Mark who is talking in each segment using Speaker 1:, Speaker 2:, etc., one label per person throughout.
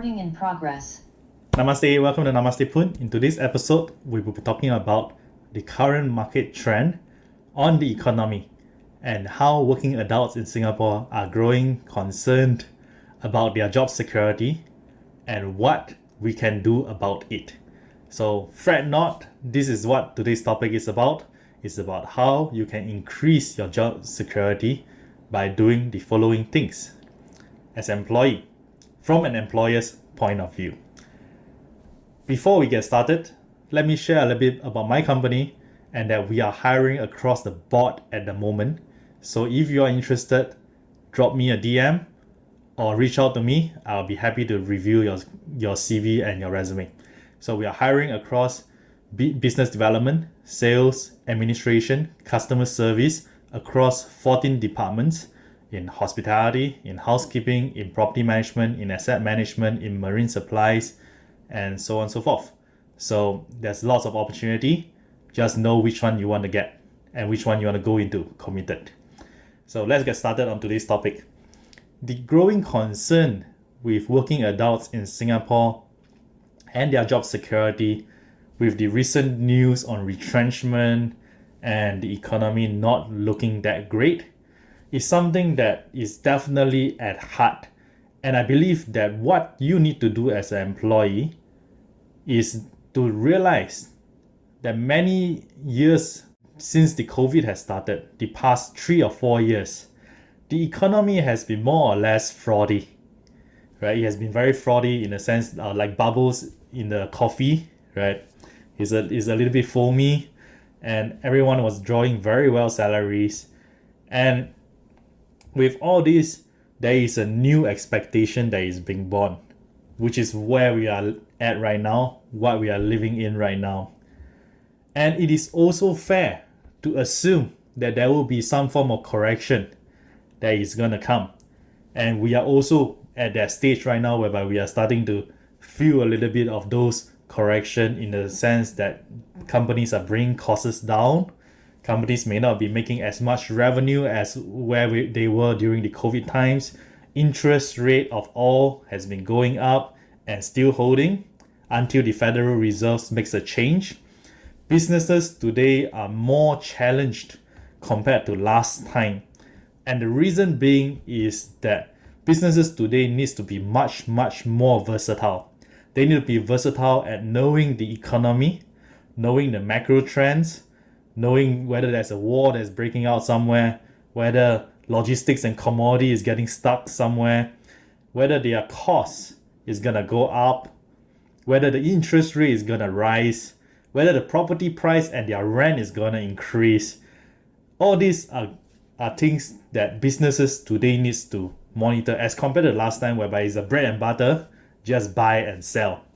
Speaker 1: Recording in progress.
Speaker 2: Namaste, welcome to Namaste Poon. In today's episode, we will be talking about the current market trend on the economy and how working adults in Singapore are growing concerned about their job security and what we can do about it. So fret not, this is what today's topic is about. It's about how you can increase your job security by doing the following things as an employee from an employer's point of view. Before we get started, let me share a little bit about my company and that we are hiring across the board at the moment. So if you are interested, drop me a DM or reach out to me. I'll be happy to review your CV and your resume. So we are hiring across business development, sales, administration, customer service across 14 departments in hospitality, in housekeeping, in property management, in asset management, in marine supplies, and so on and so forth. So there's lots of opportunity. Just know which one you want to get and which one you want to go into committed. So let's get started on today's topic. The growing concern with working adults in Singapore and their job security with the recent news on retrenchment and the economy not looking that great is something that is definitely at heart. And I believe that what you need to do as an employee is to realize that many years since the COVID has started, the past 3 or 4 years, the economy has been more or less fraudy, right? It has been very fraudy in a sense, like bubbles in the coffee, right? It's a little bit foamy, and everyone was drawing very well salaries. And with all this, there is a new expectation that is being born, which is where we are at right now, what we are living in right now. And it is also fair to assume that there will be some form of correction that is going to come. And we are also at that stage right now whereby we are starting to feel a little bit of those correction in the sense that companies are bringing costs down. Companies may not be making as much revenue as where they were during the COVID times. Interest rate of all has been going up and still holding until the Federal Reserve makes a change. Businesses today are more challenged compared to last time. And the reason being is that businesses today needs to be much more versatile. They need to be versatile at knowing the economy, knowing the macro trends, knowing whether there's a war that's breaking out somewhere, whether logistics and commodity is getting stuck somewhere, whether their cost is gonna go up, whether the interest rate is gonna rise, whether the property price and their rent is gonna increase. All these are things that businesses today needs to monitor as compared to last time whereby it's a bread and butter, just buy and sell.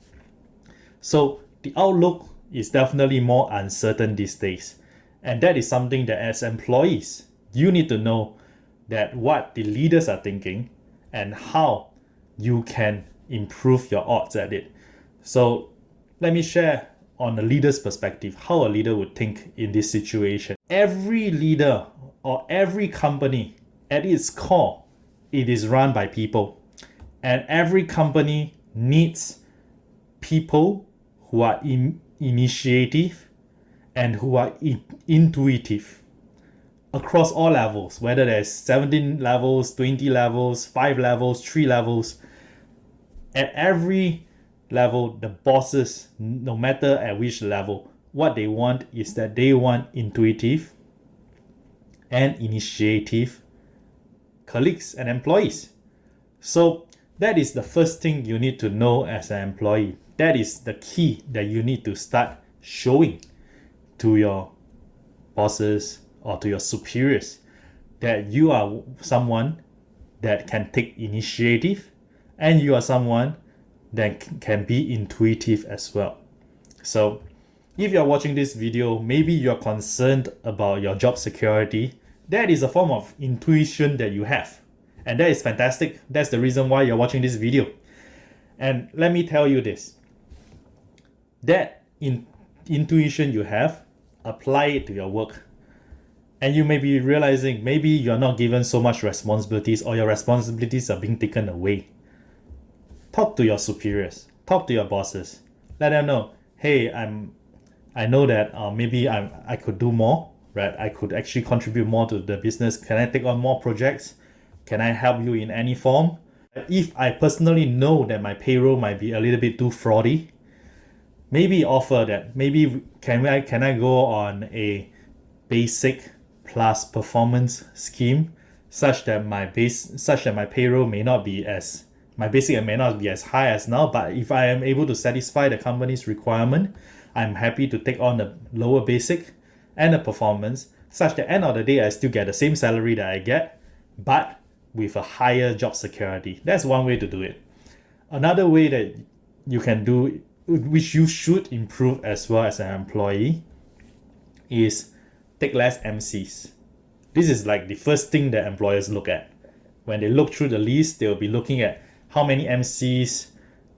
Speaker 2: So the outlook is definitely more uncertain these days. And that is something that as employees, you need to know that what the leaders are thinking and how you can improve your odds at it. So let me share on a leader's perspective, how a leader would think in this situation. Every leader or every company at its core, it is run by people. And every company needs people who are initiative and who are intuitive across all levels, whether there's 17 levels, 20 levels, 5 levels, 3 levels. At every level, the bosses, no matter at which level, what they want is that they want intuitive and initiative colleagues and employees. So that is the first thing you need to know as an employee. That is the key that you need to start showing to your bosses or to your superiors, that you are someone that can take initiative and you are someone that can be intuitive as well. So if you're watching this video, maybe you're concerned about your job security. That is a form of intuition that you have. And that is fantastic. That's the reason why you're watching this video. And let me tell you this. That intuition you have, apply it to your work. And you may be realizing maybe you're not given so much responsibilities or your responsibilities are being taken away. talk to your superiors, talk to your bosses. Let them know, hey, I know that maybe I could do more, right? I could actually contribute more to the business. Can I take on more projects? Can I help you in any form? If I personally know that my payroll might be a little bit too fraudy, maybe offer that. Maybe can I go on a basic plus performance scheme such that my payroll may not be as my basic may not be as high as now, but if I am able to satisfy the company's requirement, I'm happy to take on a lower basic and a performance such that at the end of the day I still get the same salary that I get, but with a higher job security. That's one way to do it. Another way that you can do, which you should improve as well as an employee, is take less MCs. This is like the first thing that employers look at. When they look through the list, they'll be looking at how many MCs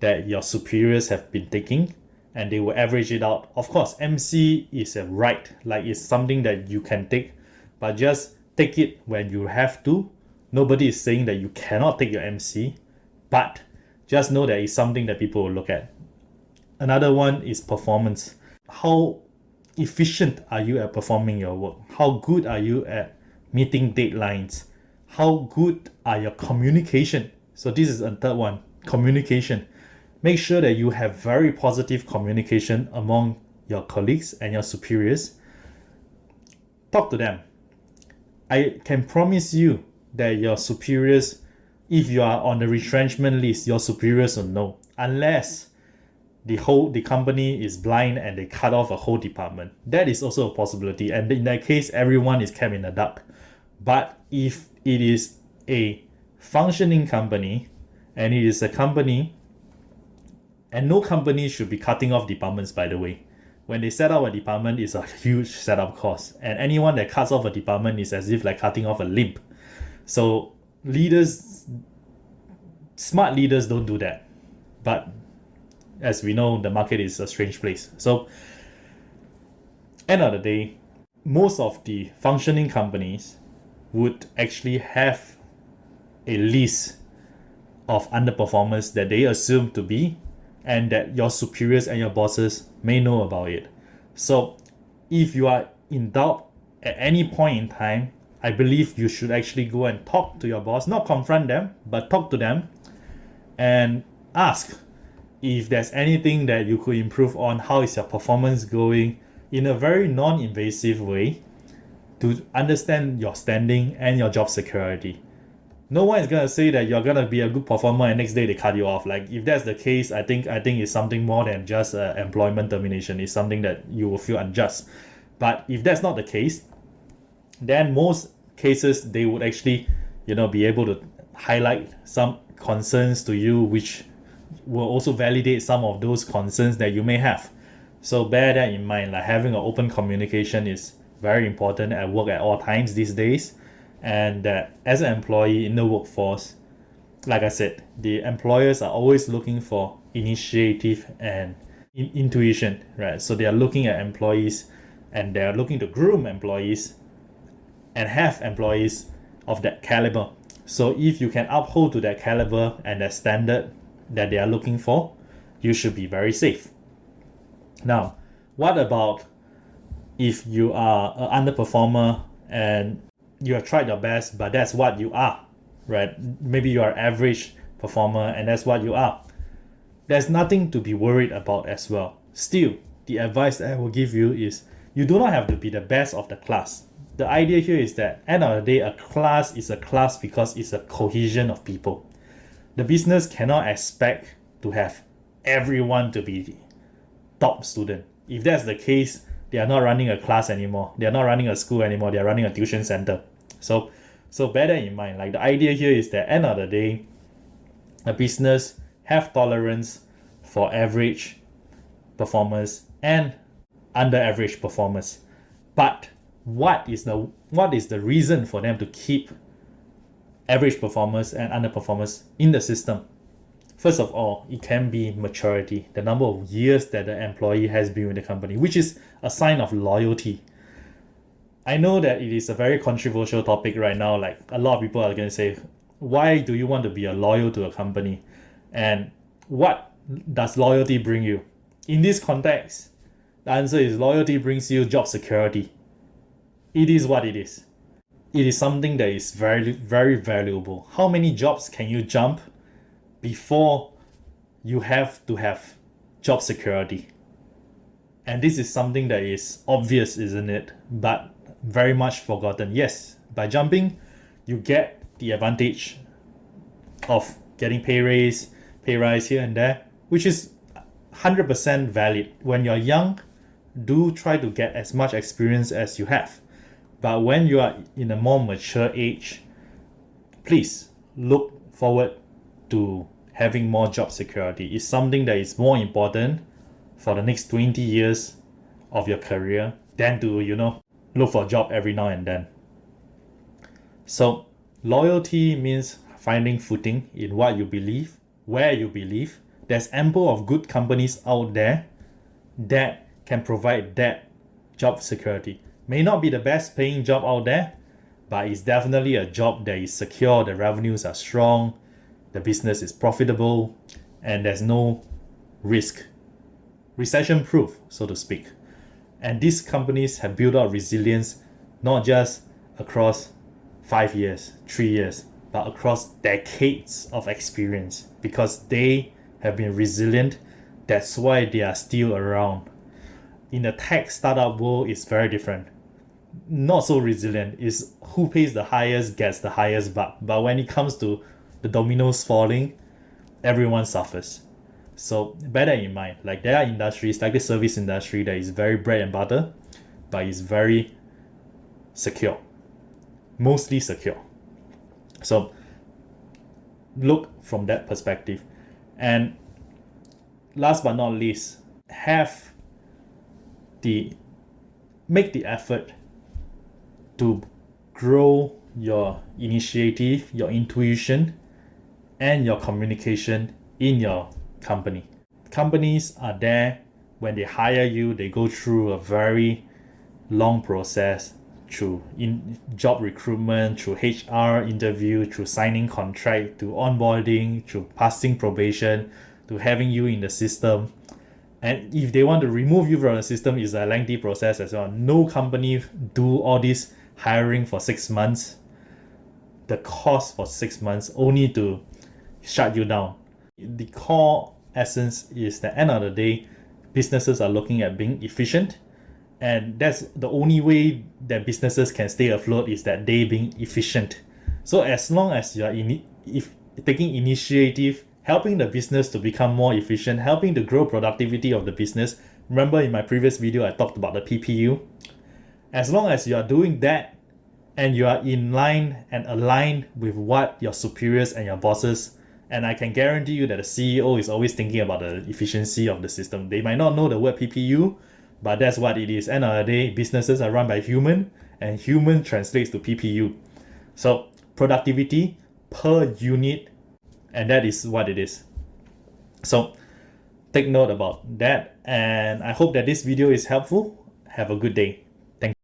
Speaker 2: that your superiors have been taking, and they will average it out. Of course, MC is a right, like it's something that you can take, but just take it when you have to. Nobody is saying that you cannot take your MC, but just know that it's something that people will look at. Another one is performance. How efficient are you at performing your work? How good are you at meeting deadlines? How good are your communication? So this is a third one, communication. Make sure that you have very positive communication among your colleagues and your superiors. Talk to them. I can promise you that your superiors, if you are on the retrenchment list, your superiors will know, unless the company is blind and they cut off a whole department. That is also a possibility, and in that case everyone is kept in the dark. But if it is a functioning company, and it is a company, and no company should be cutting off departments, by the way. When they set up a department, it's a huge setup cost, and anyone that cuts off a department is as if like cutting off a limb. So smart leaders don't do that. But as we know, the market is a strange place. So end of the day, most of the functioning companies would actually have a list of underperformers that they assume to be, and that your superiors and your bosses may know about it. So if you are in doubt at any point in time, I believe you should actually go and talk to your boss, not confront them, but talk to them and ask if there's anything that you could improve on. How is your performance going, in a very non-invasive way, to understand your standing and your job security. No one is gonna say that you're gonna be a good performer and next day they cut you off. Like if that's the case, I think it's something more than just employment termination. It's something that you will feel unjust. But if that's not the case, then most cases they would actually, be able to highlight some concerns to you, which will also validate some of those concerns that you may have. So bear that in mind. Like having an open communication is very important at work at all times these days. And that as an employee in the workforce, like I said, the employers are always looking for initiative and intuition, right? So they are looking at employees, and they are looking to groom employees and have employees of that caliber. So if you can uphold to that caliber and that standard that they are looking for, you should be very safe. Now, what about if you are an underperformer and you have tried your best, but that's what you are, right? Maybe you are average performer and that's what you are. There's nothing to be worried about as well. Still, the advice that I will give you is you do not have to be the best of the class. The idea here is that end of the day, a class is a class because it's a cohesion of people. The business cannot expect to have everyone to be top student. If that's the case, they are not running a class anymore. They are not running a school anymore. They are running a tuition center. So bear that in mind. Like the idea here is that end of the day, a business have tolerance for average performers and under average performers. But what is the reason for them to keep average performers and underperformers in the system? First of all, it can be maturity, the number of years that the employee has been with the company, which is a sign of loyalty. I know that it is a very controversial topic right now. Like a lot of people are going to say, why do you want to be loyal to a company? And what does loyalty bring you? In this context, the answer is loyalty brings you job security. It is what it is. It is something that is very, very valuable. How many jobs can you jump before you have to have job security? And this is something that is obvious, isn't it? But very much forgotten. Yes, by jumping, you get the advantage of getting pay rise here and there, which is 100% valid. When you're young, do try to get as much experience as you have. But when you are in a more mature age, please look forward to having more job security. It's something that is more important for the next 20 years of your career than to, look for a job every now and then. So loyalty means finding footing in what you believe, where you believe. There's ample of good companies out there that can provide that job security. May not be the best paying job out there, but it's definitely a job that is secure, the revenues are strong, the business is profitable, and there's no risk. Recession proof, so to speak. And these companies have built up resilience not just across 5 years, 3 years, but across decades of experience, because they have been resilient. That's why they are still around. In the tech startup world, it's very different. Not so resilient. Is who pays the highest gets the highest buck. But when it comes to the dominoes falling, everyone suffers. So bear that in mind. Like, there are industries like the service industry that is very bread and butter, but is very secure, mostly secure. So look from that perspective. And last but not least, make the effort to grow your initiative, your intuition, and your communication in your company. Companies are there. When they hire you, they go through a very long process, through job recruitment, through HR interview, through signing contract, to onboarding, through passing probation, to having you in the system. And if they want to remove you from the system, it's a lengthy process as well. No company do all this hiring for 6 months. The cost for 6 months only to shut you down. The core essence is, the end of the day, businesses are looking at being efficient, and that's the only way that businesses can stay afloat, is that they being efficient. So as long as you are taking initiative, helping the business to become more efficient, helping to grow productivity of the business. Remember in my previous video I talked about the PPU. As long as you are doing that and you are in line and aligned with what your superiors and your bosses, and I can guarantee you that the CEO is always thinking about the efficiency of the system. They might not know the word PPU, but that's what it is. End of the day, businesses are run by human, and human translates to PPU. So productivity per unit, and that is what it is. So take note about that, and I hope that this video is helpful. Have a good day.